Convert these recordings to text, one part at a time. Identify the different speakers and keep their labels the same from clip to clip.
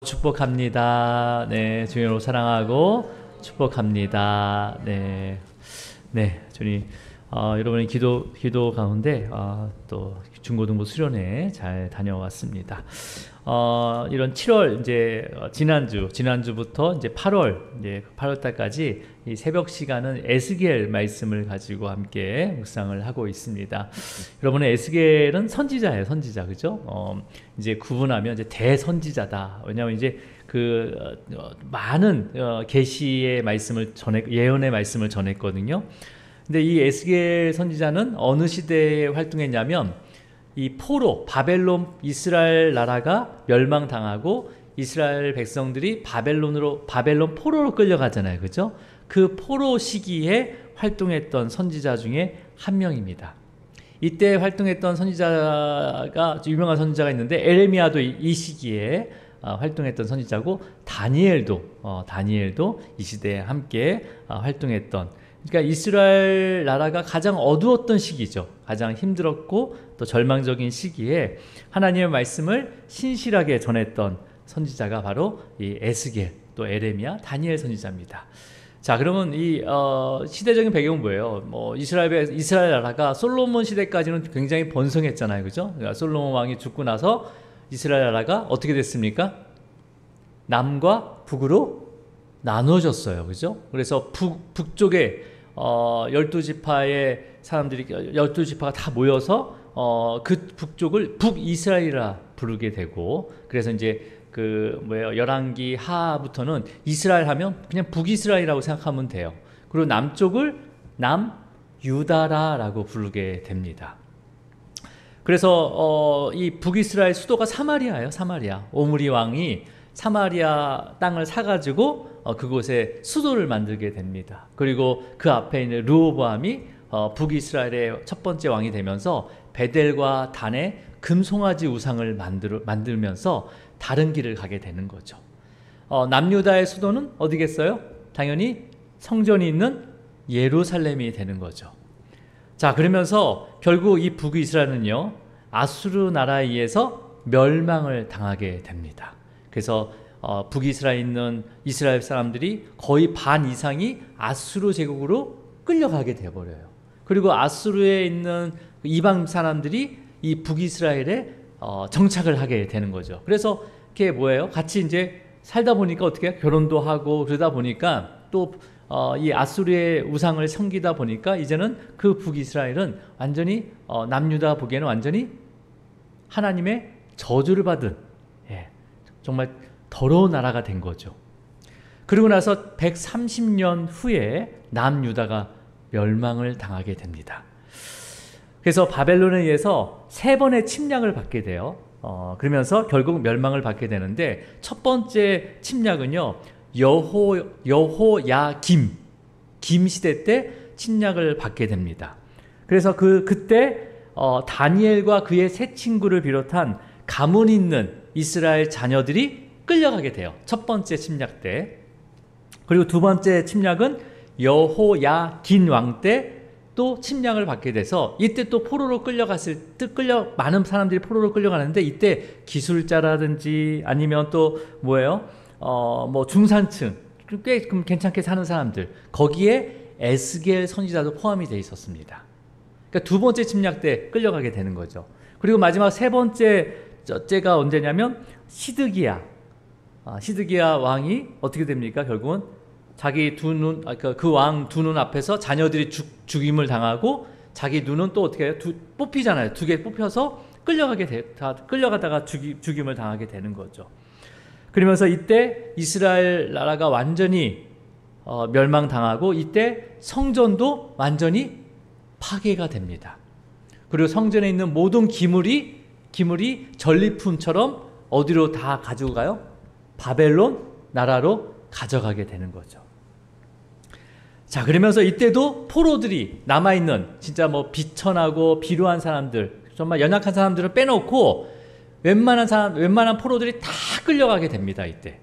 Speaker 1: 축복합니다. 네, 주님을 사랑하고 축복합니다. 네, 네, 주님, 여러분의 기도 가운데 또 중고등부 수련회 잘 다녀왔습니다. 이런 7월 이제 지난주부터 이제 8월 달까지 이 새벽 시간은 에스겔 말씀을 가지고 함께 묵상을 하고 있습니다. 여러분의 에스겔은 선지자예요, 선지자, 그죠? 이제 구분하면 이제 대선지자다. 왜냐하면 이제 많은 계시의 말씀을 예언의 말씀을 전했거든요. 근데 이 에스겔 선지자는 어느 시대에 활동했냐면 이 바벨론 이스라엘 나라가 멸망당하고 이스라엘 백성들이 바벨론 포로로 끌려가잖아요, 그죠? 그 포로 시기에 활동했던 선지자 중에 한 명입니다. 이때 활동했던 선지자가 유명한 선지자가 있는데 에레미야도 이 시기에 활동했던 선지자고 다니엘도 이 시대에 함께 활동했던, 그러니까 이스라엘 나라가 가장 어두웠던 시기죠. 가장 힘들었고 또 절망적인 시기에 하나님의 말씀을 신실하게 전했던 선지자가 바로 이 에스겔, 또 에레미야, 다니엘 선지자입니다. 자, 그러면 이 시대적인 배경은 뭐예요? 이스라엘 나라가 솔로몬 시대까지는 굉장히 번성했잖아요, 그죠? 그러니까 솔로몬 왕이 죽고 나서 이스라엘 나라가 어떻게 됐습니까? 남과 북으로 나눠졌어요, 그죠? 그래서 북쪽에 12지파의 사람들이 12지파가 다 모여서 그 북쪽을 북이스라엘이라 부르게 되고, 그래서 이제 열왕기 하부터는 이스라엘 하면 그냥 북이스라엘이라고 생각하면 돼요. 그리고 남쪽을 남유다라고 부르게 됩니다. 그래서 이 북이스라엘 수도가 사마리아예요, 사마리아. 오므리 왕이 사마리아 땅을 사가지고 그곳에 수도를 만들게 됩니다. 그리고 그 앞에 있는 르호보암이 북이스라엘의 첫 번째 왕이 되면서 베델과 단에 금송아지 우상을 만들면서 다른 길을 가게 되는 거죠. 남유다의 수도는 어디겠어요? 당연히 성전이 있는 예루살렘이 되는 거죠. 자, 그러면서 결국 이 북이스라엘은요, 아수르 나라에 의해서 멸망을 당하게 됩니다. 그래서 북이스라엘에 있는 이스라엘 사람들이 거의 반 이상이 아수르 제국으로 끌려가게 되어버려요. 그리고 아수르에 있는 이방 사람들이 이 북이스라엘에 정착을 하게 되는 거죠. 그래서 그게 뭐예요? 같이 이제 살다 보니까 어떻게 결혼도 하고 그러다 보니까 또 이 아수르의 우상을 섬기다 보니까 이제는 그 북이스라엘은 완전히 남유다 보기에는 완전히 하나님의 저주를 받은, 정말 더러운 나라가 된 거죠. 그리고 나서 130년 후에 남유다가 멸망을 당하게 됩니다. 그래서 바벨론에 의해서 3번의 침략을 받게 돼요. 그러면서 결국 멸망을 받게 되는데, 첫 번째 침략은요, 여호야김 시대 때 침략을 받게 됩니다. 그래서 그때 다니엘과 그의 세 친구를 비롯한 가문 있는 이스라엘 자녀들이 끌려가게 돼요, 첫 번째 침략 때. 그리고 두 번째 침략은 여호야긴 왕 때 또 침략을 받게 돼서, 이때 또 포로로 많은 사람들이 포로로 끌려가는데, 이때 기술자라든지 아니면 또 중산층, 꽤 괜찮게 사는 사람들, 거기에 에스겔 선지자도 포함이 되어 있었습니다. 그러니까 두 번째 침략 때 끌려가게 되는 거죠. 그리고 마지막 세 번째가 언제냐면 시드기야 왕이 어떻게 됩니까? 결국은 자기 그 왕 두 눈 앞에서 자녀들이 죽임을 당하고, 자기 눈은 또 어떻게 해요? 뽑히잖아요. 2개 뽑혀서 끌려가다가 죽임을 당하게 되는 거죠. 그러면서 이때 이스라엘 나라가 완전히 멸망당하고, 이때 성전도 완전히 파괴가 됩니다. 그리고 성전에 있는 모든 기물이 전리품처럼 어디로 다 가지고 가요? 바벨론 나라로 가져가게 되는 거죠. 자, 그러면서 이때도 포로들이 남아있는, 진짜 비천하고 비루한 사람들, 정말 연약한 사람들을 빼놓고 웬만한 포로들이 다 끌려가게 됩니다. 이때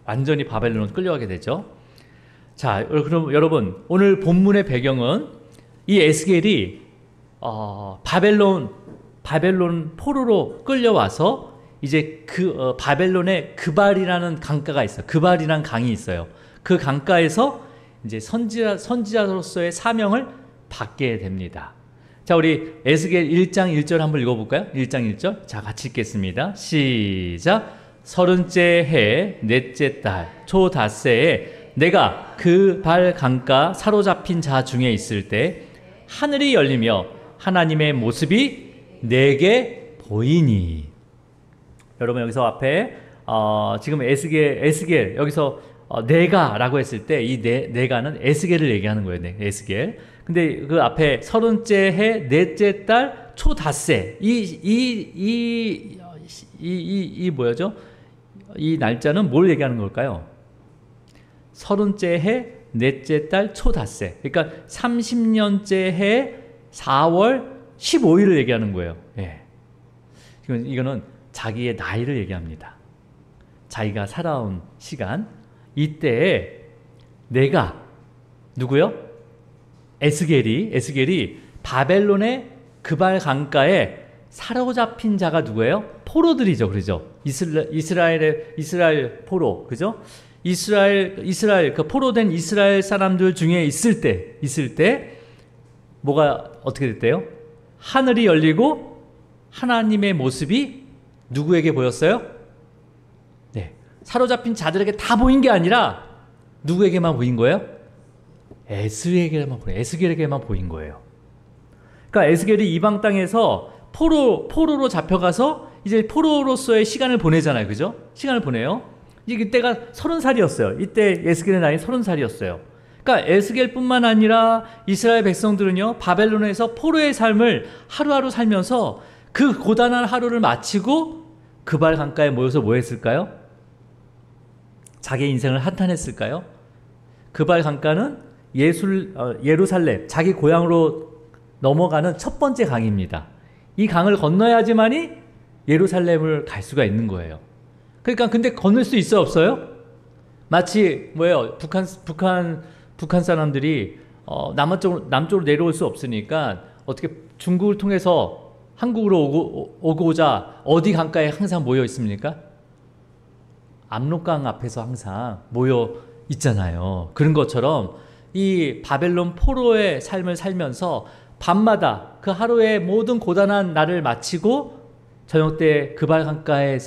Speaker 1: 완전히 바벨론으로 끌려가게 되죠. 자, 그럼 여러분, 오늘 본문의 배경은 이 에스겔이 바벨론 포로로 끌려와서 이제 바벨론에 그발이라는 강가가 있어요. 그발이라는 강이 있어요. 그 강가에서 이제 선지자로서의 사명을 받게 됩니다. 자, 우리 에스겔 1장 1절 한번 읽어볼까요? 1장 1절. 자, 같이 읽겠습니다. 시작. 30째 해 넷째 달 초닷새에 내가 그발 강가 사로잡힌 자 중에 있을 때 하늘이 열리며 하나님의 모습이 내게 보이니. 여러분 여기서 앞에 지금 에스겔 여기서 내가라고 했을 때 이 내가는 에스겔을 얘기하는 거예요. 네, 에스겔. 근데 그 앞에 30째 해 넷째 달 초닷새 이 뭐죠? 이 날짜는 뭘 얘기하는 걸까요? 30째 해 넷째 달 초닷새. 그러니까 30년째 해 4월 15일을 얘기하는 거예요. 예. 이거는 자기의 나이를 얘기합니다. 자기가 살아온 시간. 이때에 내가 누구요? 에스겔이 바벨론의 그발 강가에 사로잡힌 자가 누구예요? 포로들이죠. 그러죠? 이스라엘 포로. 그죠? 이스라엘 그 포로된 이스라엘 사람들 중에 있을 때 뭐가 어떻게 됐대요? 하늘이 열리고 하나님의 모습이 누구에게 보였어요? 네. 사로잡힌 자들에게 다 보인 게 아니라 누구에게만 보인 거예요? 에스겔에게만 보인 거예요. 그러니까 에스겔이 이방 땅에서 포로로 잡혀가서 이제 포로로서의 시간을 보내잖아요. 그죠? 시간을 보내요. 이때가 30살이었어요. 이때 에스겔의 나이 30살이었어요. 그러니까 에스겔뿐만 아니라 이스라엘 백성들은요, 바벨론에서 포로의 삶을 하루하루 살면서 그 고단한 하루를 마치고 그발 강가에 모여서 뭐 했을까요? 자기의 인생을 한탄했을까요? 그발 강가는 예루살렘, 자기 고향으로 넘어가는 첫 번째 강입니다. 이 강을 건너야지만이 예루살렘을 갈 수가 있는 거예요. 그러니까 근데 건널 수 있어요, 없어요? 마치 뭐예요? 북한 사람들이 남쪽으로 내려올 수 없으니까 어떻게 중국을 통해서 한국으로 오고자 어디 강가에 항상 모여 있습니까? 압록강 앞에서 항상 모여 있잖아요. 그런 것처럼 이 바벨론 포로의 삶을 살면서 밤마다 그 하루의 모든 고단한 날을 마치고 저녁 때 그발 강가에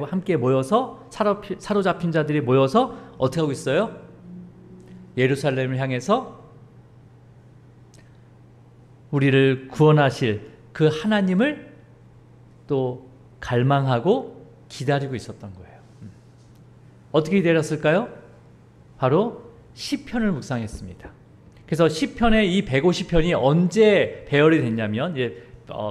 Speaker 1: 함께 모여서 사로잡힌 자들이 모여서 어떻게 하고 있어요? 예루살렘을 향해서 우리를 구원하실 그 하나님을 또 갈망하고 기다리고 있었던 거예요. 어떻게 기다렸을까요? 바로 시편을 묵상했습니다. 그래서 시편의 이 150편이 언제 배열이 됐냐면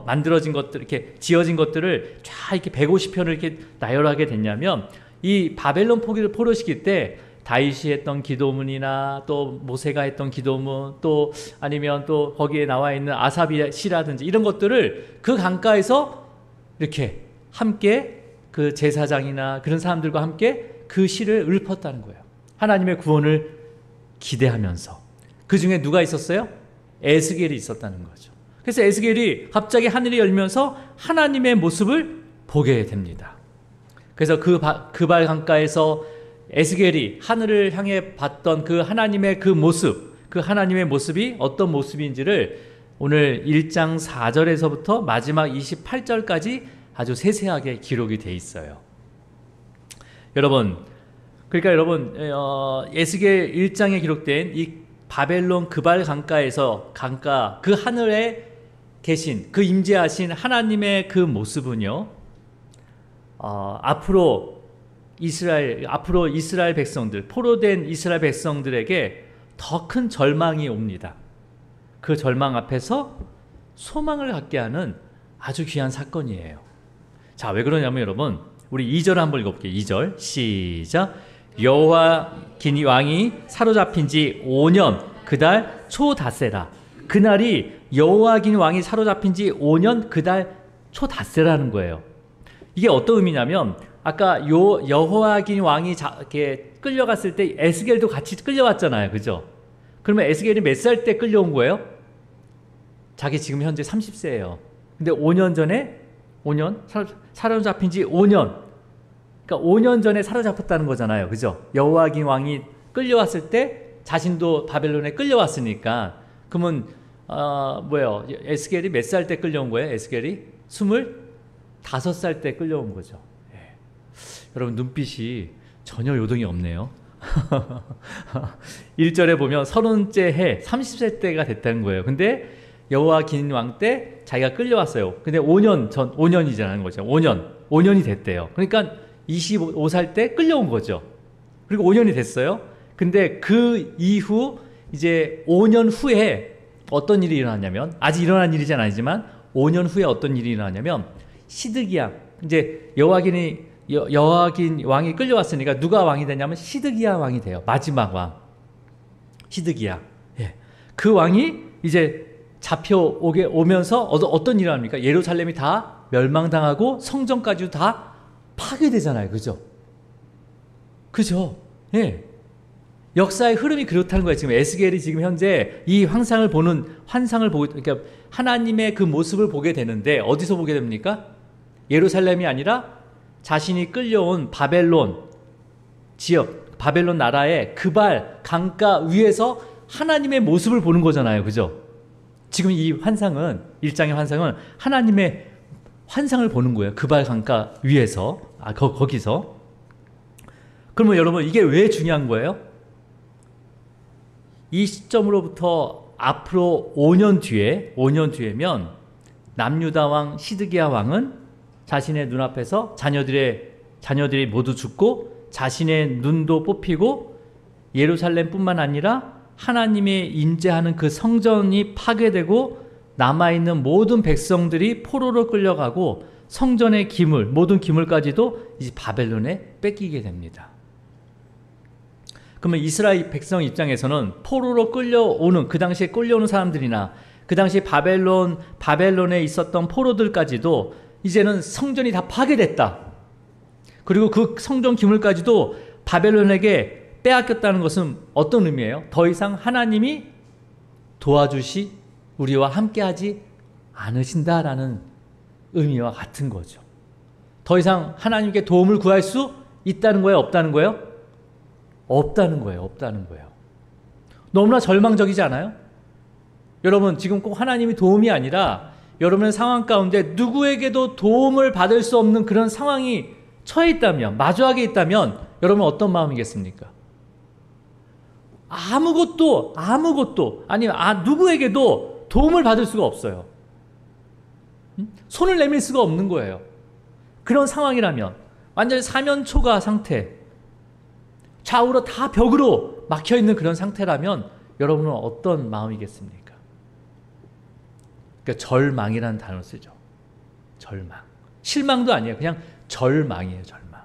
Speaker 1: 만들어진 것들, 이렇게 지어진 것들을 쫙 이렇게 150편을 이렇게 나열하게 됐냐면 이 바벨론 포로 시기 때 다윗이 했던 기도문이나 또 모세가 했던 기도문, 또 아니면 또 거기에 나와 있는 아삽의 시라든지 이런 것들을 그 강가에서 이렇게 함께 그 제사장이나 그런 사람들과 함께 그 시를 읊었다는 거예요. 하나님의 구원을 기대하면서. 그 중에 누가 있었어요? 에스겔이 있었다는 거죠. 그래서 에스겔이 갑자기 하늘이 열면서 하나님의 모습을 보게 됩니다. 그래서 그발 강가에서 에스겔이 하늘을 향해 봤던 그 하나님의 그 모습, 그 하나님의 모습이 어떤 모습인지를 오늘 1장 4절에서부터 마지막 28절까지 아주 세세하게 기록이 돼 있어요. 그러니까 여러분, 에스겔 1장에 기록된 이 바벨론 그발 강가에서 그 하늘에 계신 그 임재하신 하나님의 그 모습은요, 앞으로 이스라엘 백성들, 포로된 이스라엘 백성들에게 더 큰 절망이 옵니다. 그 절망 앞에서 소망을 갖게 하는 아주 귀한 사건이에요. 자, 왜 그러냐면 여러분, 우리 2절 한번 읽어볼게요. 2절 시작. 여호와긴 왕이 사로잡힌 지 5년 그달 초닷새라. 그날이 여호와긴 왕이 사로잡힌 지 5년 그달 초닷새라는 거예요. 이게 어떤 의미냐면 아까 여호와긴 왕이 이렇게 끌려갔을 때 에스겔도 같이 끌려왔잖아요. 그죠? 그러면 에스겔이 몇 살 때 끌려온 거예요? 자기 지금 현재 30세예요. 근데 5년 전에 5년? 사로잡힌 지 5년. 그러니까 5년 전에 사로잡혔다는 거잖아요. 그죠? 여호와긴 왕이 끌려왔을 때 자신도 바벨론에 끌려왔으니까. 그러면 뭐예요? 에스겔이 몇 살 때 끌려온 거예요? 에스겔이 25살 때 끌려온 거죠. 예. 여러분 눈빛이 전혀 요동이 없네요. 1절에 보면 30째 해 30세 때가 됐다는 거예요. 근데 여호와긴 왕 때 자기가 끌려왔어요. 근데 5년이라는 거죠. 5년이 됐대요. 그러니까 25살 때 끌려온 거죠. 그리고 5년이 됐어요. 근데 그 이후 이제 5년 후에 어떤 일이 일어났냐면, 아직 일어난 일이진 아니지만 5년 후에 어떤 일이 일어났냐면, 시드기야, 이제 여호와긴 왕이 끌려왔으니까 누가 왕이 되냐면 시드기야 왕이 돼요. 마지막 왕 시드기야. 예. 그 왕이 이제 오면서 어떤 일을 합니까? 예루살렘이 다 멸망당하고 성전까지도 다 파괴되잖아요. 그죠? 그죠? 예. 역사의 흐름이 그렇다는 거예요. 지금 에스겔이 지금 현재 이 환상을 보고, 그러니까 하나님의 그 모습을 보게 되는데, 어디서 보게 됩니까? 예루살렘이 아니라 자신이 끌려온 바벨론 지역, 바벨론 나라의 그발 강가 위에서 하나님의 모습을 보는 거잖아요. 그죠? 지금 이 환상은, 1장의 환상은 하나님의 환상을 보는 거예요. 그발 강가 위에서, 거기서. 그러면 여러분, 이게 왜 중요한 거예요? 이 시점으로부터 앞으로 5년 뒤에면 남유다 왕 시드기야 왕은 자신의 눈앞에서 자녀들이 모두 죽고 자신의 눈도 뽑히고 예루살렘뿐만 아니라 하나님의 임재하는 그 성전이 파괴되고 남아있는 모든 백성들이 포로로 끌려가고 성전의 기물, 모든 기물까지도 이제 바벨론에 뺏기게 됩니다. 그러면 이스라엘 백성 입장에서는 포로로 끌려오는, 그 당시에 끌려오는 사람들이나 그 당시 바벨론에 있었던 포로들까지도 이제는 성전이 다 파괴됐다. 그리고 그 성전 기물까지도 바벨론에게 빼앗겼다는 것은 어떤 의미예요? 더 이상 하나님이 우리와 함께하지 않으신다라는 의미와 같은 거죠. 더 이상 하나님께 도움을 구할 수 있다는 거예요? 없다는 거예요? 없다는 거예요. 너무나 절망적이지 않아요? 여러분, 지금 꼭 하나님이 도움이 아니라 여러분의 상황 가운데 누구에게도 도움을 받을 수 없는 그런 상황이 처해 있다면, 마주하게 있다면 여러분 어떤 마음이겠습니까? 아무것도 아니면 누구에게도 도움을 받을 수가 없어요. 손을 내밀 수가 없는 거예요. 그런 상황이라면, 완전히 사면초가 상태, 좌우로 다 벽으로 막혀있는 그런 상태라면 여러분은 어떤 마음이겠습니까? 그러니까 절망이라는 단어를 쓰죠. 절망. 실망도 아니에요. 그냥 절망이에요. 절망.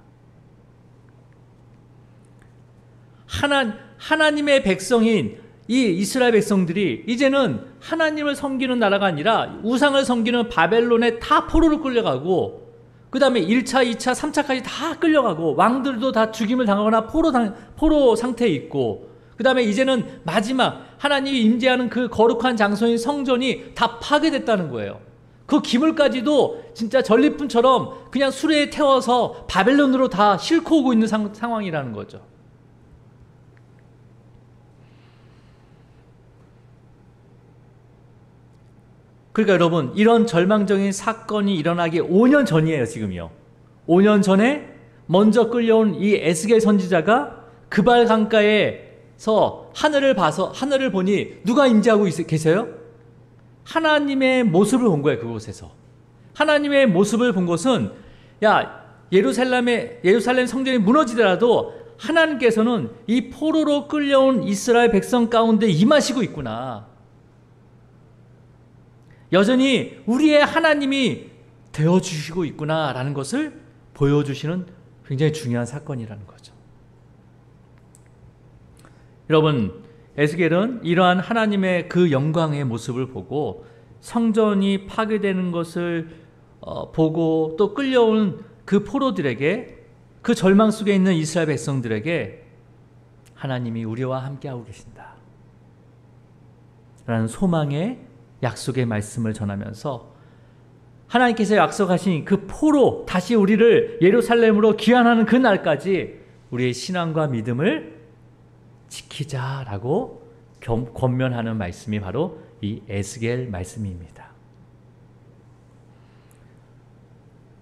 Speaker 1: 하나님의 백성인 이 이스라엘 백성들이 이제는 하나님을 섬기는 나라가 아니라 우상을 섬기는 바벨론에 다 포로로 끌려가고, 그 다음에 1차, 2차, 3차까지 다 끌려가고, 왕들도 다 죽임을 당하거나 포로 상태에 있고, 그 다음에 이제는 마지막 하나님이 임재하는 그 거룩한 장소인 성전이 다 파괴됐다는 거예요. 그 기물까지도 진짜 전리품처럼 그냥 수레에 태워서 바벨론으로 다 싣고 오고 있는 상황이라는 거죠. 그러니까 여러분, 이런 절망적인 사건이 일어나기 5년 전이에요. 지금요. 5년 전에 먼저 끌려온 이 에스겔 선지자가 그발 강가에서 하늘을 보니 누가 임재하고 계세요? 하나님의 모습을 본 거예요. 그곳에서 하나님의 모습을 본 것은, 예루살렘 성전이 무너지더라도 하나님께서는 이 포로로 끌려온 이스라엘 백성 가운데 임하시고 있구나, 여전히 우리의 하나님이 되어주시고 있구나라는 것을 보여주시는 굉장히 중요한 사건이라는 거죠. 여러분, 에스겔은 이러한 하나님의 그 영광의 모습을 보고 성전이 파괴되는 것을 보고, 또 끌려온 그 포로들에게, 그 절망 속에 있는 이스라엘 백성들에게 하나님이 우리와 함께하고 계신다 라는 소망의 약속의 말씀을 전하면서 하나님께서 약속하신 그 포로 다시 우리를 예루살렘으로 귀환하는 그 날까지 우리의 신앙과 믿음을 지키자라고 권면하는 말씀이 바로 이 에스겔 말씀입니다.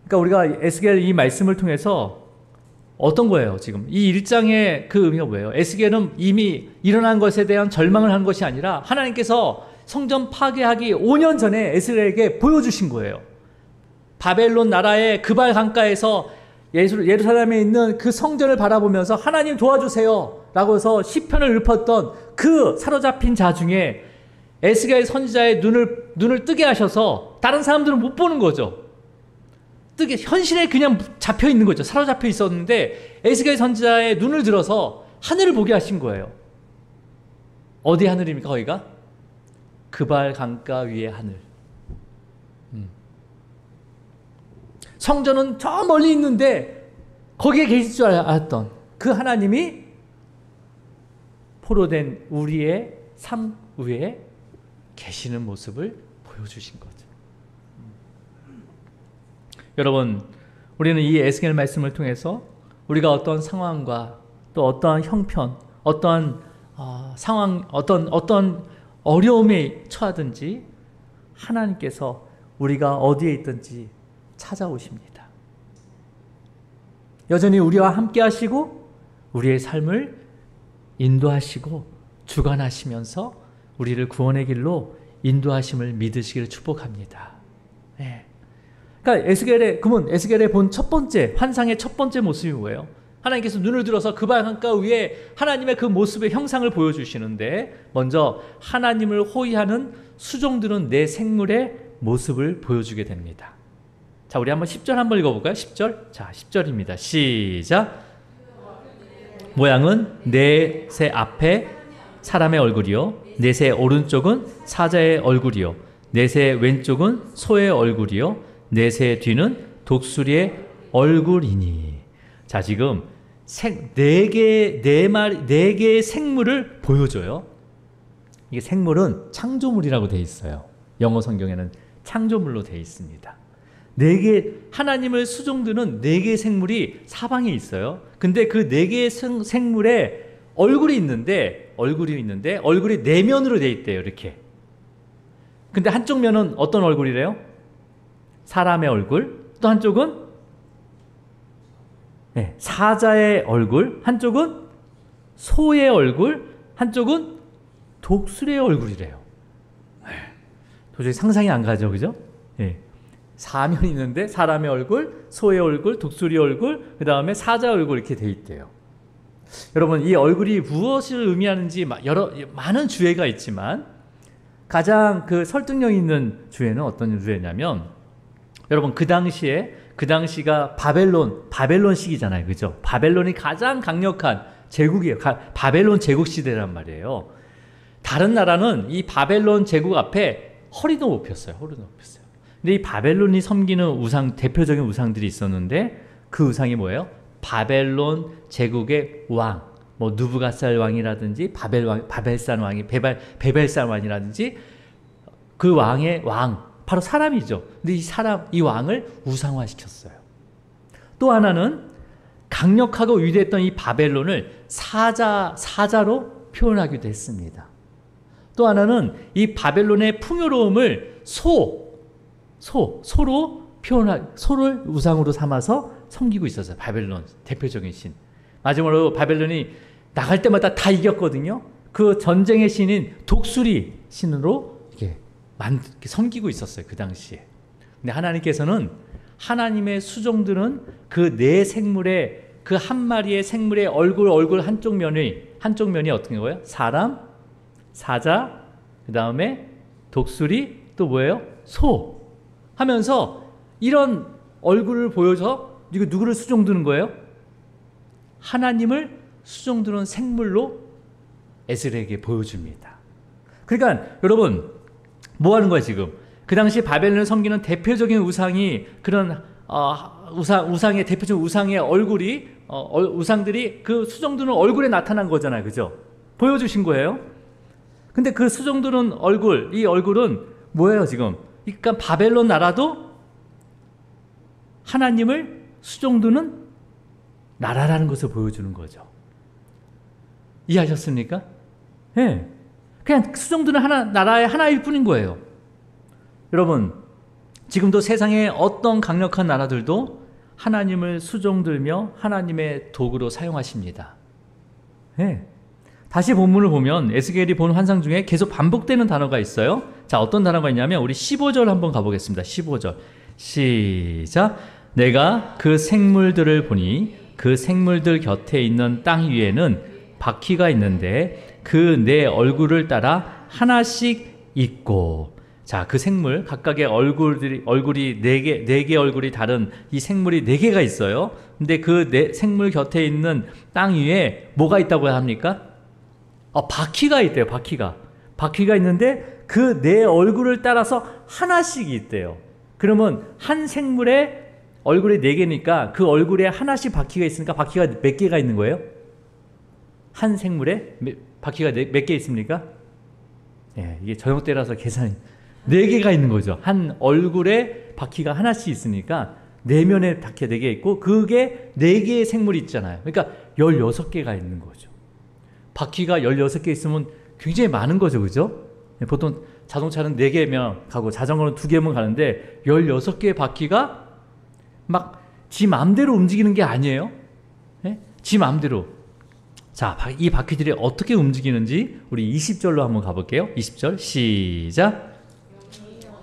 Speaker 1: 그러니까 우리가 에스겔 이 말씀을 통해서 어떤 거예요? 지금 이 1장의 그 의미가 뭐예요? 에스겔은 이미 일어난 것에 대한 절망을 한 것이 아니라 하나님께서 성전 파괴하기 5년 전에 에스겔에게 보여주신 거예요. 바벨론 나라의 그발 강가에서 예루살렘에 있는 그 성전을 바라보면서 하나님 도와주세요 라고 해서 시편을 읊었던 그 사로잡힌 자 중에 에스겔 선지자의 눈을 뜨게 하셔서 다른 사람들은 못 보는 거죠. 현실에 그냥 잡혀 있는 거죠. 사로잡혀 있었는데 에스겔 선지자의 눈을 들어서 하늘을 보게 하신 거예요. 어디 하늘입니까? 거기가? 그발 강가 위의 하늘. 성전은 저 멀리 있는데 거기에 계실 줄 알았던 그 하나님이 포로된 우리의 삶 위에 계시는 모습을 보여주신 거죠. 여러분, 우리는 이 에스겔 말씀을 통해서 우리가 어떤 상황과 또 어떠한 형편, 어떠한 상황, 어떤 어려움에 처하든지 하나님께서 우리가 어디에 있든지 찾아오십니다. 여전히 우리와 함께 하시고 우리의 삶을 인도하시고 주관하시면서 우리를 구원의 길로 인도하심을 믿으시기를 축복합니다. 네. 그러니까 에스겔에 본 첫 번째 환상의 첫 번째 모습이 뭐예요? 하나님께서 눈을 들어서 그발 강가 위에 하나님의 그 모습의 형상을 보여주시는데 먼저 하나님을 호위하는 수종들은 내 생물의 모습을 보여주게 됩니다. 자, 우리 한번 10절 한번 읽어볼까요? 10절. 자, 10절입니다. 시작. 모양은 넷의 앞에 사람의 얼굴이요, 넷의 오른쪽은 사자의 얼굴이요, 넷의 왼쪽은 소의 얼굴이요, 넷의 뒤는 독수리의 얼굴이니. 자, 지금 네 개의 생물을 보여줘요. 이게 생물은 창조물이라고 되어 있어요. 영어 성경에는 창조물로 되어 있습니다. 하나님을 수종드는 4개의 생물이 사방에 있어요. 근데 그 4개의 생물에 얼굴이 있는데 얼굴이 내면으로 되어 있대요. 이렇게. 근데 한쪽 면은 어떤 얼굴이래요? 사람의 얼굴. 또 한쪽은 사자의 얼굴. 한쪽은 소의 얼굴. 한쪽은 독수리의 얼굴이래요. 도저히 상상이 안 가죠. 그죠? 사면이 있는데 사람의 얼굴, 소의 얼굴, 독수리 얼굴, 그 다음에 사자 얼굴 이렇게 돼 있대요. 여러분, 이 얼굴이 무엇을 의미하는지 많은 주제가 있지만 가장 그 설득력 있는 주제는 어떤 주제냐면, 여러분 그 당시가 바벨론 시기잖아요. 그죠? 바벨론이 가장 강력한 제국이에요. 바벨론 제국 시대란 말이에요. 다른 나라는 이 바벨론 제국 앞에 허리도 못 폈어요. 근데 이 바벨론이 섬기는 대표적인 우상들이 있었는데 그 우상이 뭐예요? 바벨론 제국의 왕, 뭐 누부갓살 왕이라든지 바벨산 왕이 베벨산 왕이라든지 그 왕의 왕, 바로 사람이죠. 근데 이 왕을 우상화시켰어요. 또 하나는 강력하고 위대했던 이 바벨론을 사자로 표현하기도 했습니다. 또 하나는 이 바벨론의 풍요로움을 소를 우상으로 삼아서 섬기고 있었어요. 바벨론 대표적인 신. 마지막으로 바벨론이 나갈 때마다 다 이겼거든요. 그 전쟁의 신인 독수리 신으로 이렇게 섬기고 있었어요. 그 당시에. 근데 하나님께서는 하나님의 수종들은 그 네 생물의 그 한 마리의 생물의 얼굴 한쪽 면이 어떤 거예요? 사람, 사자, 그 다음에 독수리, 또 뭐예요? 소 하면서 이런 얼굴을 보여서 이거 누구를 수종드는 거예요? 하나님을 수종드는 생물로 에스겔에게 보여줍니다. 그러니까 여러분 뭐 하는 거야 지금? 그 당시 바벨론을 섬기는 대표적인 우상이 그런 우상의 대표적인 우상의 얼굴이 우상들이 그 수종드는 얼굴에 나타난 거잖아요. 그죠? 보여주신 거예요. 근데 그 수종드는 이 얼굴은 뭐예요 지금? 그러니까 바벨론 나라도 하나님을 수종드는 나라라는 것을 보여주는 거죠. 이해하셨습니까? 네. 그냥 수종드는 나라의 하나일 뿐인 거예요. 여러분, 지금도 세상의 어떤 강력한 나라들도 하나님을 수종들며 하나님의 도구로 사용하십니다. 네. 다시 본문을 보면 에스겔이 본 환상 중에 계속 반복되는 단어가 있어요. 자, 어떤 단어가 있냐면 우리 15절 한번 가보겠습니다. 15절 시작. 내가 그 생물들을 보니 그 생물들 곁에 있는 땅 위에는 바퀴가 있는데 그 네 얼굴을 따라 하나씩 있고. 자, 그 생물 각각의 얼굴이 네 개 얼굴이 다른 이 생물이 네 개가 있어요. 근데 그 생물 곁에 있는 땅 위에 뭐가 있다고 합니까? 바퀴가 있대요. 바퀴가 있는데 그 네 얼굴을 따라서 하나씩 있대요. 그러면 한 생물의 얼굴이 네 개니까 그 얼굴에 하나씩 바퀴가 있으니까 바퀴가 몇 개가 있는 거예요? 한 생물에 바퀴가 몇 개 있습니까? 예, 이게 저녁 때라서 계산이 네 개가 있는 거죠. 한 얼굴에 바퀴가 하나씩 있으니까 내면에 바퀴가 네 개 있고 그게 네 개의 생물이 있잖아요. 그러니까 16개가 있는 거죠. 바퀴가 16개 있으면 굉장히 많은 거죠. 그죠? 보통 자동차는 4개면 가고 자전거는 2개면 가는데 16개의 바퀴가 막 지 마음대로 움직이는 게 아니에요. 네? 지 마음대로. 자, 이 바퀴들이 어떻게 움직이는지 우리 20절로 한번 가볼게요. 20절 시작.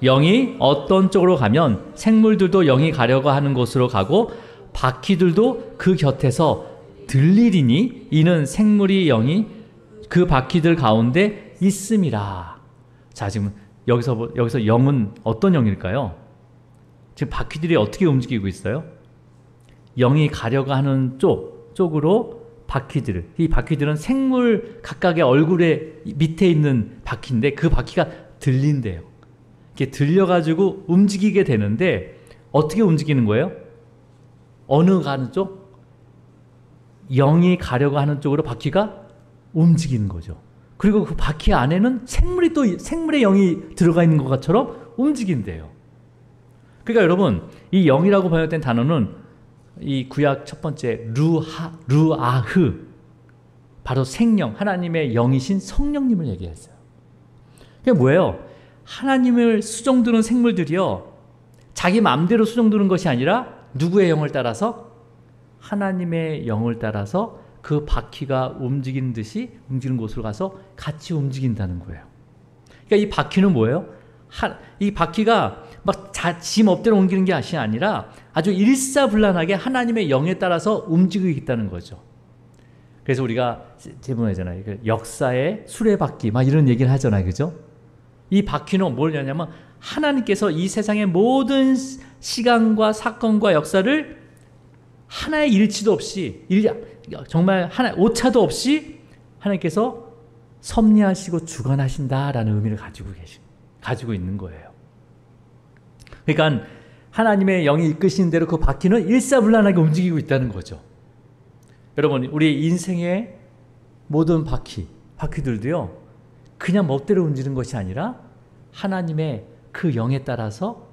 Speaker 1: 영이 어떤 쪽으로 가면 생물들도 영이 가려고 하는 곳으로 가고 바퀴들도 그 곁에서 들리리니 이는 생물이 영이 그 바퀴들 가운데 있음이라. 자, 지금 여기서 영은 어떤 영일까요? 지금 바퀴들이 어떻게 움직이고 있어요? 영이 가려고 하는 쪽으로 이 바퀴들은 생물 각각의 얼굴에 밑에 있는 바퀴인데 그 바퀴가 들린대요. 이렇게 들려가지고 움직이게 되는데 어떻게 움직이는 거예요? 어느 가는 쪽? 영이 가려고 하는 쪽으로 바퀴가 움직이는 거죠. 그리고 그 바퀴 안에는 생물의 영이 들어가 있는 것처럼 움직인대요. 그러니까 여러분, 이 영이라고 번역된 단어는 이 구약 첫 번째 루아흐, 바로 생명, 하나님의 영이신 성령님을 얘기했어요. 그게 뭐예요? 하나님을 수종드는 생물들이요, 자기 마음대로 수종드는 것이 아니라 누구의 영을 따라서? 하나님의 영을 따라서 그 바퀴가 움직이는 듯이 움직이는 곳으로 가서 같이 움직인다는 거예요. 그러니까 이 바퀴는 뭐예요? 이 바퀴가 막 지 멋대로 옮기는 게 아니라 아주 일사불란하게 하나님의 영에 따라서 움직이고 있다는 거죠. 그래서 우리가 제목이잖아요. 역사의 수레바퀴 막 이런 얘기를 하잖아요. 그죠? 이 바퀴는 뭐냐면 하나님께서 이 세상의 모든 시간과 사건과 역사를 하나의 일치도 없이 정말 오차도 없이 하나님께서 섭리하시고 주관하신다라는 의미를 가지고 있는 거예요. 그러니까 하나님의 영이 이끄시는 대로 그 바퀴는 일사불란하게 움직이고 있다는 거죠. 여러분, 우리 인생의 모든 바퀴들도요, 그냥 멋대로 움직이는 것이 아니라 하나님의 그 영에 따라서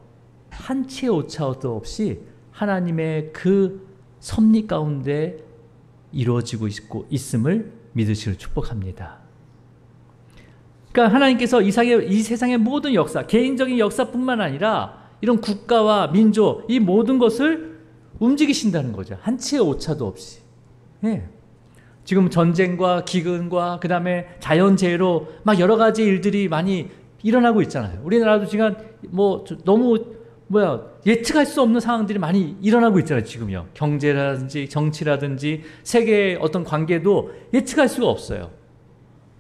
Speaker 1: 한 치의 오차도 없이 하나님의 그 섭리 가운데 이루어지고 있음을 믿으시길 축복합니다. 그러니까 하나님께서 이 세상의 모든 역사, 개인적인 역사뿐만 아니라 이런 국가와 민족, 이 모든 것을 움직이신다는 거죠. 한 치의 오차도 없이. 예. 지금 전쟁과 기근과 그 다음에 자연재해로 막 여러 가지 일들이 많이 일어나고 있잖아요. 우리나라도 지금 너무 예측할 수 없는 상황들이 많이 일어나고 있잖아요. 지금요. 경제라든지 정치라든지 세계의 어떤 관계도 예측할 수가 없어요.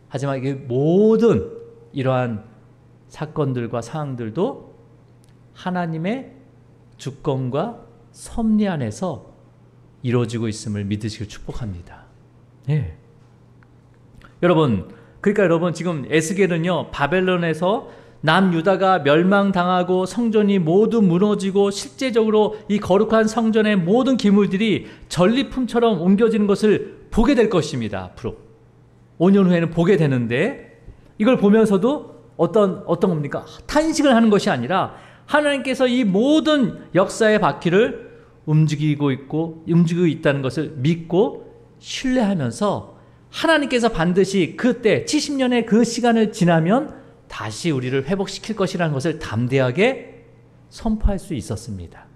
Speaker 1: 하지만 이게 모든 이러한 사건들과 상황들도 하나님의 주권과 섭리 안에서 이루어지고 있음을 믿으시길 축복합니다. 예. 그러니까 여러분 지금 에스겔은요, 바벨론에서 남유다가 멸망당하고 성전이 모두 무너지고 실제적으로 이 거룩한 성전의 모든 기물들이 전리품처럼 옮겨지는 것을 보게 될 것입니다. 앞으로 5년 후에는 보게 되는데, 이걸 보면서도 어떤 겁니까? 탄식을 하는 것이 아니라 하나님께서 이 모든 역사의 바퀴를 움직이고 있다는 것을 믿고 신뢰하면서 하나님께서 반드시 그때 70년의 그 시간을 지나면 다시 우리를 회복시킬 것이라는 것을 담대하게 선포할 수 있었습니다.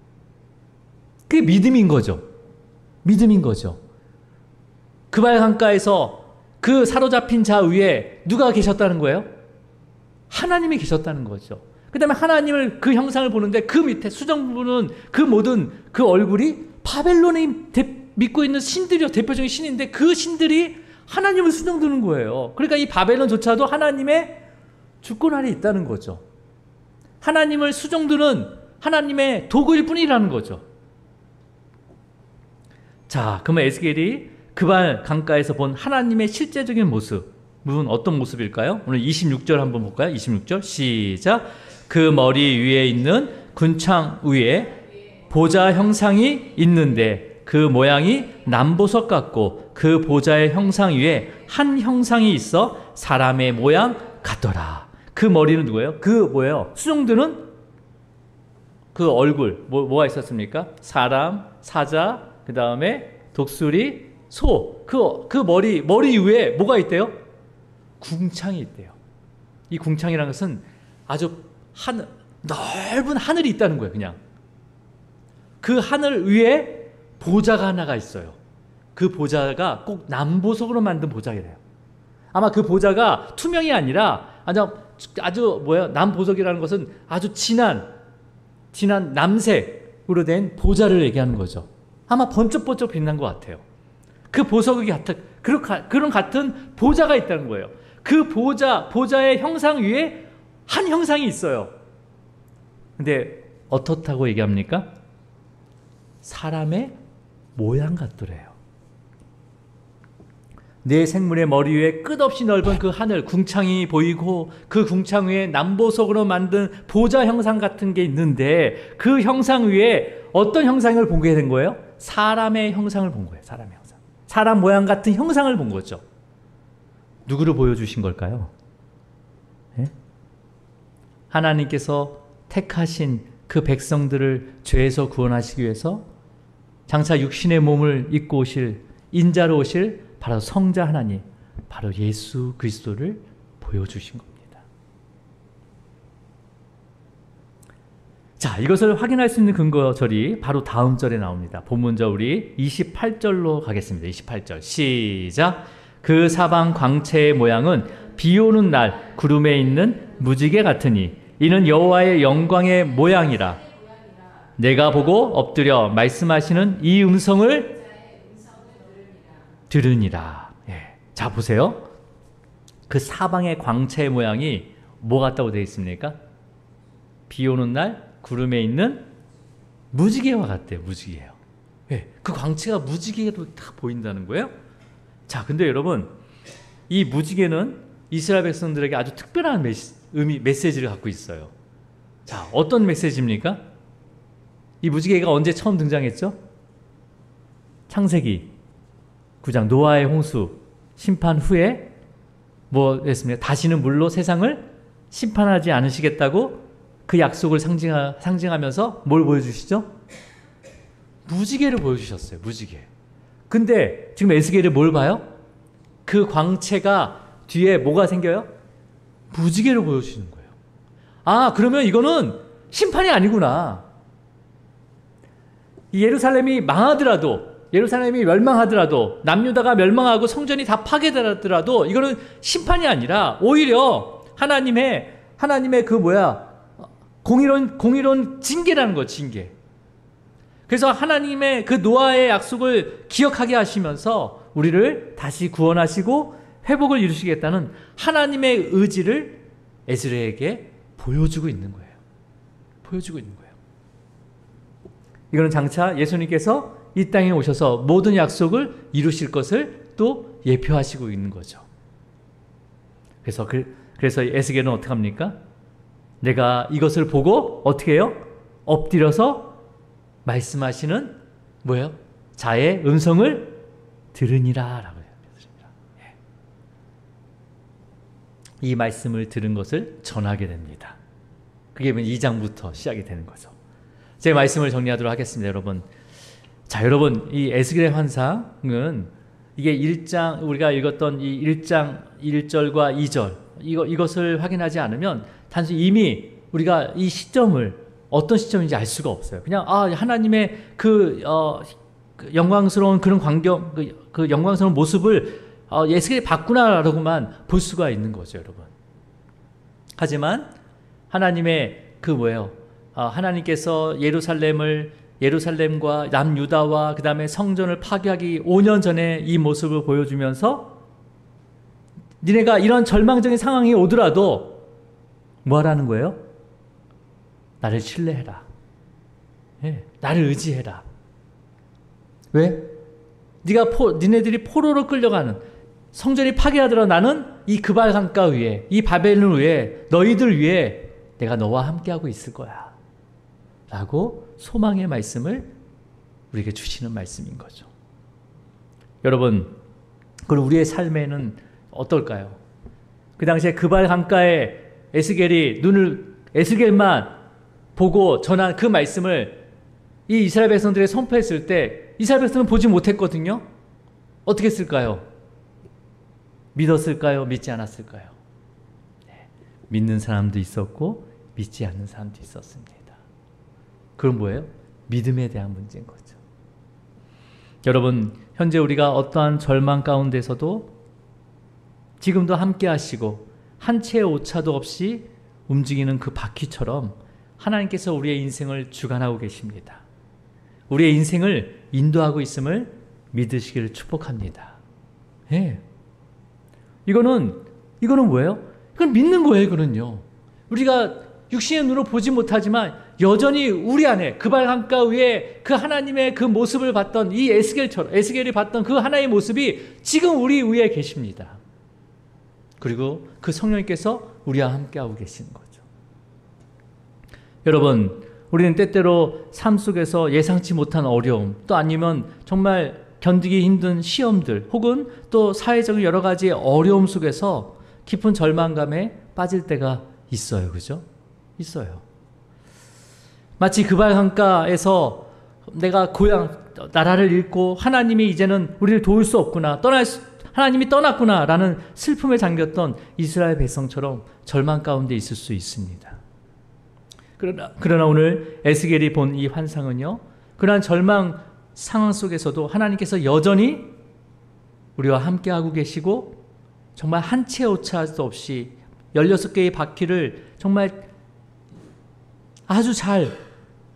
Speaker 1: 그게 믿음인 거죠. 믿음인 거죠. 그발 강가에서 그 사로잡힌 자 위에 누가 계셨다는 거예요? 하나님이 계셨다는 거죠. 그 다음에 하나님을 그 형상을 보는데 그 밑에 수정부는 그 모든 그 얼굴이 바벨론에 믿고 있는 신들이요. 대표적인 신인데 그 신들이 하나님을 수정드는 거예요. 그러니까 이 바벨론조차도 하나님의 주권 아래 있다는 거죠. 하나님을 수정드는 하나님의 도구일 뿐이라는 거죠. 자, 그러면 에스겔이 그발 강가에서 본 하나님의 실제적인 모습은 어떤 모습일까요? 오늘 26절 한번 볼까요? 26절 시작. 그 머리 위에 있는 군창 위에 보좌 형상이 있는데 그 모양이 남보석 같고 그 보좌의 형상 위에 한 형상이 있어 사람의 모양 같더라. 그 머리는 누구예요? 그 뭐예요? 수정드는 그 얼굴 뭐가 있었습니까? 사람, 사자, 그 다음에 독수리, 소. 그 머리 위에 뭐가 있대요? 궁창이 있대요. 이 궁창이라는 것은 아주 넓은 하늘이 있다는 거예요. 그냥 그 하늘 위에 보좌가 하나가 있어요. 그 보좌가 꼭 남보석으로 만든 보좌이래요. 아마 그 보좌가 투명이 아니라 아주 남보석이라는 것은 아주 진한 남색으로 된 보좌를 얘기하는 거죠. 아마 번쩍번쩍 빛난 것 같아요. 그 보석이 그런 같은 보좌가 있다는 거예요. 그 보좌의 형상 위에 한 형상이 있어요. 근데 어떻다고 얘기합니까? 사람의 모양 같더래요. 네 생물의 머리 위에 끝없이 넓은 그 하늘 궁창이 보이고 그 궁창 위에 남보석으로 만든 보좌 형상 같은 게 있는데 그 형상 위에 어떤 형상을 보게 된 거예요? 사람의 형상을 본 거예요. 사람의 형상. 사람 모양 같은 형상을 본 거죠. 누구를 보여주신 걸까요? 네? 하나님께서 택하신 그 백성들을 죄에서 구원하시기 위해서 장차 육신의 몸을 입고 오실 인자로 오실 바로 성자 하나님, 바로 예수 그리스도를 보여주신 겁니다. 자, 이것을 확인할 수 있는 근거절이 바로 다음 절에 나옵니다. 본문절 우리 28절로 가겠습니다. 28절 시작. 그 사방 광채의 모양은 비 오는 날 구름에 있는 무지개 같으니 이는 여호와의 영광의 모양이라. 내가 보고 엎드려 말씀하시는 이 음성을 들으니라. 예. 자, 보세요. 그 사방의 광채의 모양이 뭐 같다고 되어 있습니까? 비 오는 날 구름에 있는 무지개와 같대요. 무지개요. 예. 그 광채가 무지개로 딱 보인다는 거예요. 자, 근데 여러분, 이 무지개는 이스라엘 백성들에게 아주 특별한 메시지를 갖고 있어요. 자, 어떤 메시지입니까? 이 무지개가 언제 처음 등장했죠? 창세기 9장 노아의 홍수 심판 후에 뭐 했습니까? 다시는 물로 세상을 심판하지 않으시겠다고 그 약속을 상징하면서 뭘 보여주시죠? 무지개를 보여주셨어요. 무지개. 근데 지금 에스겔이 뭘 봐요? 그 광채가 뒤에 뭐가 생겨요? 무지개를 보여주시는 거예요. 아, 그러면 이거는 심판이 아니구나. 예루살렘이 망하더라도, 예루살렘이 멸망하더라도, 남유다가 멸망하고 성전이 다 파괴되더라도 이거는 심판이 아니라 오히려 하나님의 그 공의로운 징계라는 거, 징계. 그래서 하나님의 그 노아의 약속을 기억하게 하시면서 우리를 다시 구원하시고 회복을 이루시겠다는 하나님의 의지를 에스겔에게 보여주고 있는 거예요. 보여주고 있는 거예요. 이거는 장차 예수님께서 이 땅에 오셔서 모든 약속을 이루실 것을 또 예표하시고 있는 거죠. 그래서 에스겔은 어떻게 합니까? 내가 이것을 보고 어떻게 해요? 엎드려서 말씀하시는 뭐예요? 자의 음성을 들으니라 라고 했습니다. 이 말씀을 들은 것을 전하게 됩니다. 그게 2장부터 시작이 되는 거죠. 제 말씀을 정리하도록 하겠습니다. 여러분, 자, 여러분, 이 에스겔의 환상은 이게 우리가 읽었던 이 1장 1절과 2절, 이것을 확인하지 않으면 단순히 이미 우리가 이 시점을 어떤 시점인지 알 수가 없어요. 그냥, 하나님의 그 영광스러운 그런 광경, 그 영광스러운 모습을 에스겔이 봤구나라고만 볼 수가 있는 거죠, 여러분. 하지만 하나님의 하나님께서 예루살렘과 남유다와 그 다음에 성전을 파괴하기 5년 전에 이 모습을 보여주면서 니네가 이런 절망적인 상황이 오더라도 뭐 하라는 거예요? 나를 신뢰해라. 나를 의지해라. 왜? 니네들이 포로로 끌려가는, 성전이 파괴하더라도 나는 이 그발 강가 위에, 이 바벨론 위에, 너희들 위에 내가 너와 함께하고 있을 거야 라고 소망의 말씀을 우리에게 주시는 말씀인 거죠. 여러분, 그럼 우리의 삶에는 어떨까요? 그 당시에 그발 강가에 에스겔만 보고 전한 그 말씀을 이 이스라엘 백성들에게 선포했을 때 이스라엘 백성은 보지 못했거든요. 어떻게 했을까요? 믿었을까요? 믿지 않았을까요? 믿는 사람도 있었고 믿지 않는 사람도 있었습니다. 그건 뭐예요? 믿음에 대한 문제인 거죠. 여러분, 현재 우리가 어떠한 절망 가운데서도 지금도 함께 하시고 한 채의 오차도 없이 움직이는 그 바퀴처럼 하나님께서 우리의 인생을 주관하고 계십니다. 우리의 인생을 인도하고 있음을 믿으시기를 축복합니다. 이거는 뭐예요? 이건 믿는 거예요, 이거는요. 우리가 육신의 눈으로 보지 못하지만 여전히 우리 안에 그발 강가 위에 그 하나님의 그 모습을 봤던 이 에스겔이 봤던 그 하나님의 모습이 지금 우리 위에 계십니다. 그리고 그 성령님께서 우리와 함께하고 계시는 거죠. 여러분, 우리는 때때로 삶 속에서 예상치 못한 어려움, 또 아니면 정말 견디기 힘든 시험들, 혹은 또 사회적인 여러 가지 어려움 속에서 깊은 절망감에 빠질 때가 있어요. 그죠? 있어요. 마치 그발 강가에서 내가 나라를 잃고 하나님이 이제는 우리를 도울 수 없구나, 하나님이 떠났구나 라는 슬픔에 잠겼던 이스라엘 백성처럼 절망 가운데 있을 수 있습니다. 그러나 오늘 에스겔이 본 이 환상은요, 그러한 절망 상황 속에서도 하나님께서 여전히 우리와 함께하고 계시고 정말 한 채 오차도 없이 16개의 바퀴를 정말 아주 잘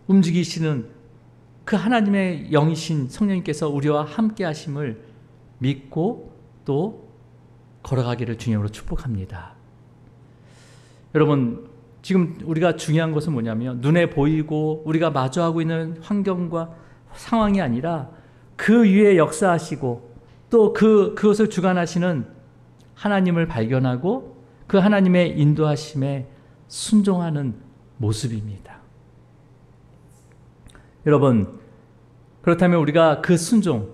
Speaker 1: 움직이시는 그 하나님의 영이신 성령님께서 우리와 함께 하심을 믿고 또 걸어가기를 주님으로 축복합니다. 여러분, 지금 우리가 중요한 것은 뭐냐면 눈에 보이고 우리가 마주하고 있는 환경과 상황이 아니라 그 위에 역사하시고 또 그것을 주관하시는 하나님을 발견하고 그 하나님의 인도하심에 순종하는 모습입니다. 여러분, 그렇다면 우리가 그 순종,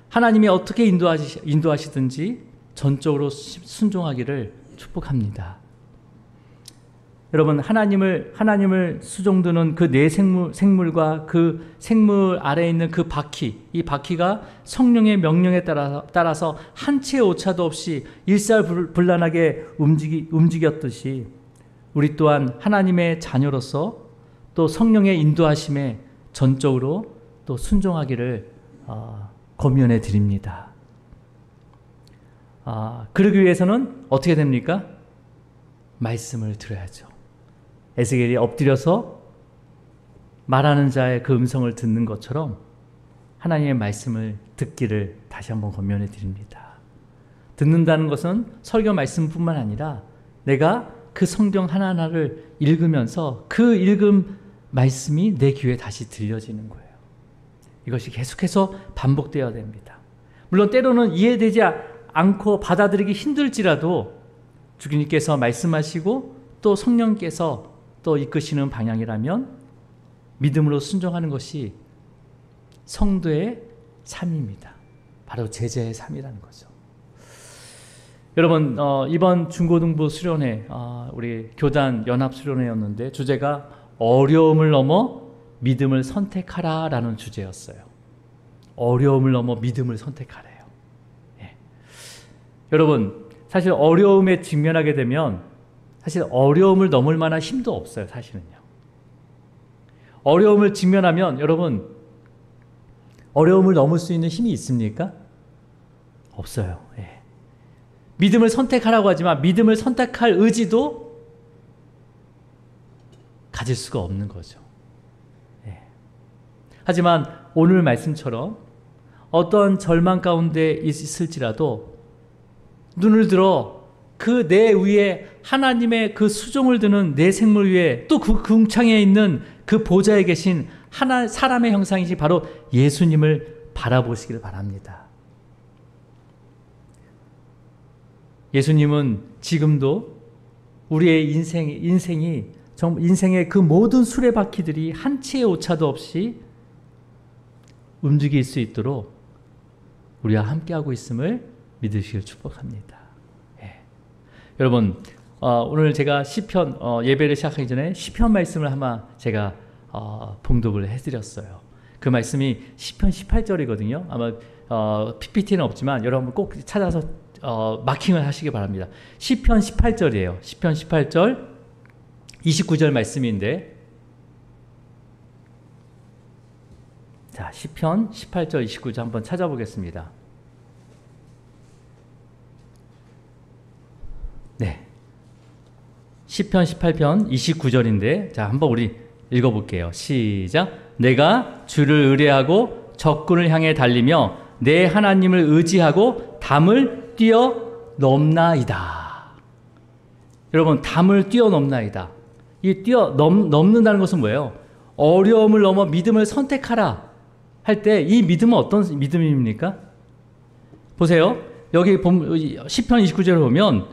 Speaker 1: 하나님이 어떻게 인도하시든지 전적으로 순종하기를 축복합니다. 여러분, 하나님을 수종드는 그 네 생물과 그 생물 아래에 있는 그 바퀴, 이 바퀴가 성령의 명령에 따라서 한 채의 오차도 없이 일사불란하게 움직였듯이 우리 또한 하나님의 자녀로서 또 성령의 인도하심에 전적으로 또 순종하기를 권면해 드립니다. 그러기 위해서는 어떻게 됩니까? 말씀을 들어야죠. 에스겔이 엎드려서 말하는 자의 그 음성을 듣는 것처럼 하나님의 말씀을 듣기를 다시 한번 권면해 드립니다. 듣는다는 것은 설교 말씀뿐만 아니라 내가 그 성경 하나하나를 읽으면서 그 읽은 말씀이 내 귀에 다시 들려지는 거예요. 이것이 계속해서 반복되어야 됩니다. 물론 때로는 이해되지 않고 받아들이기 힘들지라도 주님께서 말씀하시고 또 성령께서 또 이끄시는 방향이라면 믿음으로 순종하는 것이 성도의 삶입니다. 바로 제자의 삶이라는 거죠. 여러분, 이번 중고등부 수련회, 우리 교단 연합 수련회였는데 주제가 어려움을 넘어 믿음을 선택하라 라는 주제였어요. 어려움을 넘어 믿음을 선택하래요. 예. 여러분, 사실 어려움에 직면하게 되면 사실 어려움을 넘을 만한 힘도 없어요. 사실은요. 어려움을 직면하면 여러분, 어려움을 넘을 수 있는 힘이 있습니까? 없어요. 예. 믿음을 선택하라고 하지만 믿음을 선택할 의지도 가질 수가 없는 거죠. 예. 하지만 오늘 말씀처럼 어떤 절망 가운데 있을지라도 눈을 들어 그 내 위에 하나님의 그 수종을 드는 내 생물 위에 또 그 궁창에 있는 그 보좌에 계신 하나 사람의 형상이시 바로 예수님을 바라보시길 바랍니다. 예수님은 지금도 우리의 인생의 그 모든 수레바퀴들이 한 치의 오차도 없이 움직일 수 있도록 우리와 함께하고 있음을 믿으시길 축복합니다. 예. 여러분, 오늘 제가 시편 예배를 시작하기 전에 시편 말씀을 아마 제가 봉독을 해드렸어요. 그 말씀이 시편 18절이거든요. 아마 PPT는 없지만 여러분 꼭 찾아서 마킹을 하시기 바랍니다. 시편 18절이에요. 시편 18절 29절 말씀인데, 자, 시편 18절 29절 한번 찾아보겠습니다. 네, 시편 18편 29절인데, 자, 한번 우리 읽어볼게요. 시작. 내가 주를 의뢰하고 적군을 향해 달리며 내 하나님을 의지하고 담을 뛰어넘나이다. 여러분, 담을 뛰어넘나이다. 이 뛰어넘는다는 것은 뭐예요? 어려움을 넘어 믿음을 선택하라 할 때 이 믿음은 어떤 믿음입니까? 보세요. 여기 시편 29절을 보면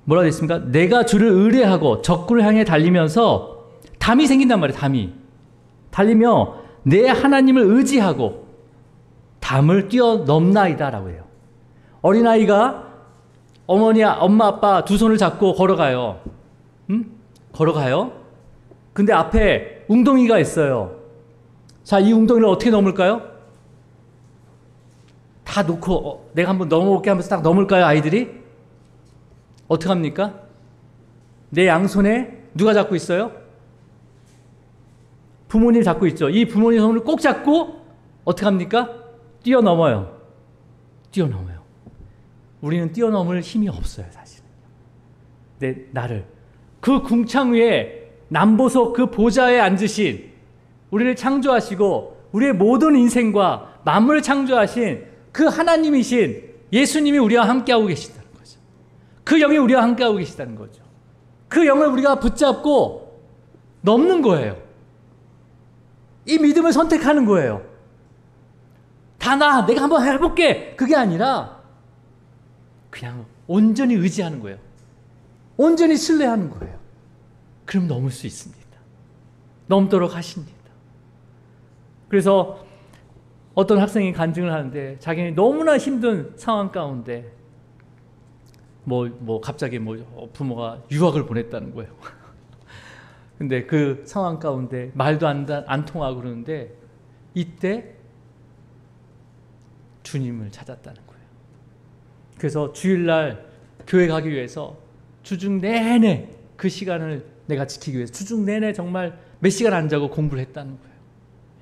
Speaker 1: 뭐라 되어 있습니까? 내가 주를 의뢰하고 적군을 향해 달리면서 담이 생긴단 말이에요. 담이. 달리며 내 하나님을 의지하고 담을 뛰어넘나이다 라고 해요. 어린아이가 엄마 아빠 두 손을 잡고 걸어가요. 걸어가요. 근데 앞에 웅덩이가 있어요. 자, 이 웅덩이를 어떻게 넘을까요? 다 놓고 내가 한번 넘어볼게 하면서 딱 넘을까요? 아이들이? 어떻게 합니까? 내 양손에 누가 잡고 있어요? 부모님 잡고 있죠. 이 부모님 손을 꼭 잡고 어떻게 합니까? 뛰어넘어요. 뛰어넘어요. 우리는 뛰어넘을 힘이 없어요, 사실은. 나를 그 궁창 위에 남보석 그 보좌에 앉으신, 우리를 창조하시고 우리의 모든 인생과 만물을 창조하신 그 하나님이신 예수님이 우리와 함께하고 계시다는 거죠. 그 영이 우리와 함께하고 계시다는 거죠. 그 영을 우리가 붙잡고 넘는 거예요. 이 믿음을 선택하는 거예요. 내가 한번 해볼게. 그게 아니라 그냥 온전히 의지하는 거예요. 온전히 신뢰하는 거예요. 그럼 넘을 수 있습니다. 넘도록 하십니다. 그래서 어떤 학생이 간증을 하는데 자기는 너무나 힘든 상황 가운데 갑자기 부모가 유학을 보냈다는 거예요. 근데 그 상황 가운데 말도 안 통하고 그러는데 이때 주님을 찾았다는 거예요. 그래서 주일날 교회 가기 위해서 주중 내내 그 시간을 내가 지키기 위해서 주중 내내 정말 몇 시간 안 자고 공부를 했다는 거예요.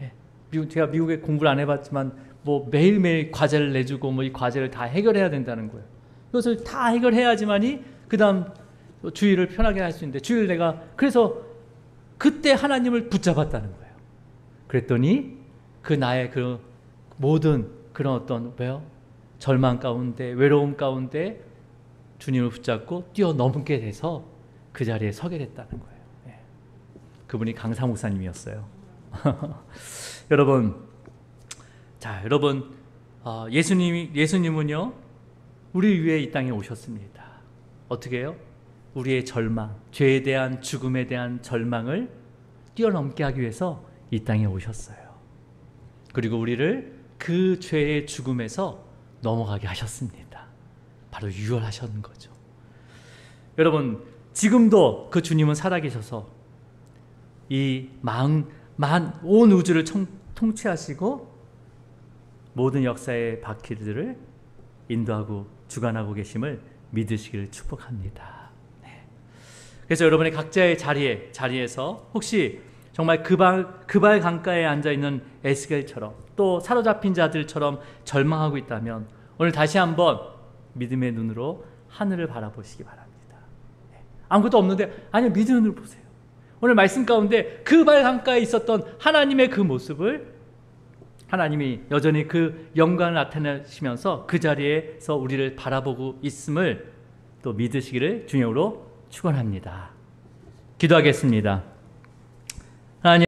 Speaker 1: 예. 제가 미국에 공부를 안 해봤지만 매일매일 과제를 내주고 이 과제를 다 해결해야 된다는 거예요. 이것을 다 해결해야지만이 그 다음 주일을 편하게 할 수 있는데 그래서 그때 하나님을 붙잡았다는 거예요. 그랬더니 나의 그 모든 그런 어떤 절망 가운데 외로움 가운데 주님을 붙잡고 뛰어넘게 돼서 그 자리에 서게 됐다는 거예요. 예. 그분이 강사 목사님이었어요. 여러분, 예수님은요 우리 위해 이 땅에 오셨습니다. 어떻게 해요? 우리의 절망, 죄에 대한 죽음에 대한 절망을 뛰어넘게 하기 위해서 이 땅에 오셨어요. 그리고 우리를 그 죄의 죽음에서 넘어가게 하셨습니다. 바로 유월하셨는 거죠. 여러분, 지금도 그 주님은 살아계셔서 이 온 우주를 통치하시고 모든 역사의 바퀴들을 인도하고 주관하고 계심을 믿으시기를 축복합니다. 네. 그래서 여러분의 각자의 자리에서 혹시 정말 그발 강가에 앉아있는 에스겔처럼 또 사로잡힌 자들처럼 절망하고 있다면 오늘 다시 한번 믿음의 눈으로 하늘을 바라보시기 바랍니다. 네. 아무것도 없는데 아니요, 믿음의 눈을 보세요. 오늘 말씀 가운데 그발 강가에 있었던 하나님의 그 모습을 하나님이 여전히 그 영광을 나타내시면서 그 자리에서 우리를 바라보고 있음을 또 믿으시기를 주님으로 축원합니다. 기도하겠습니다.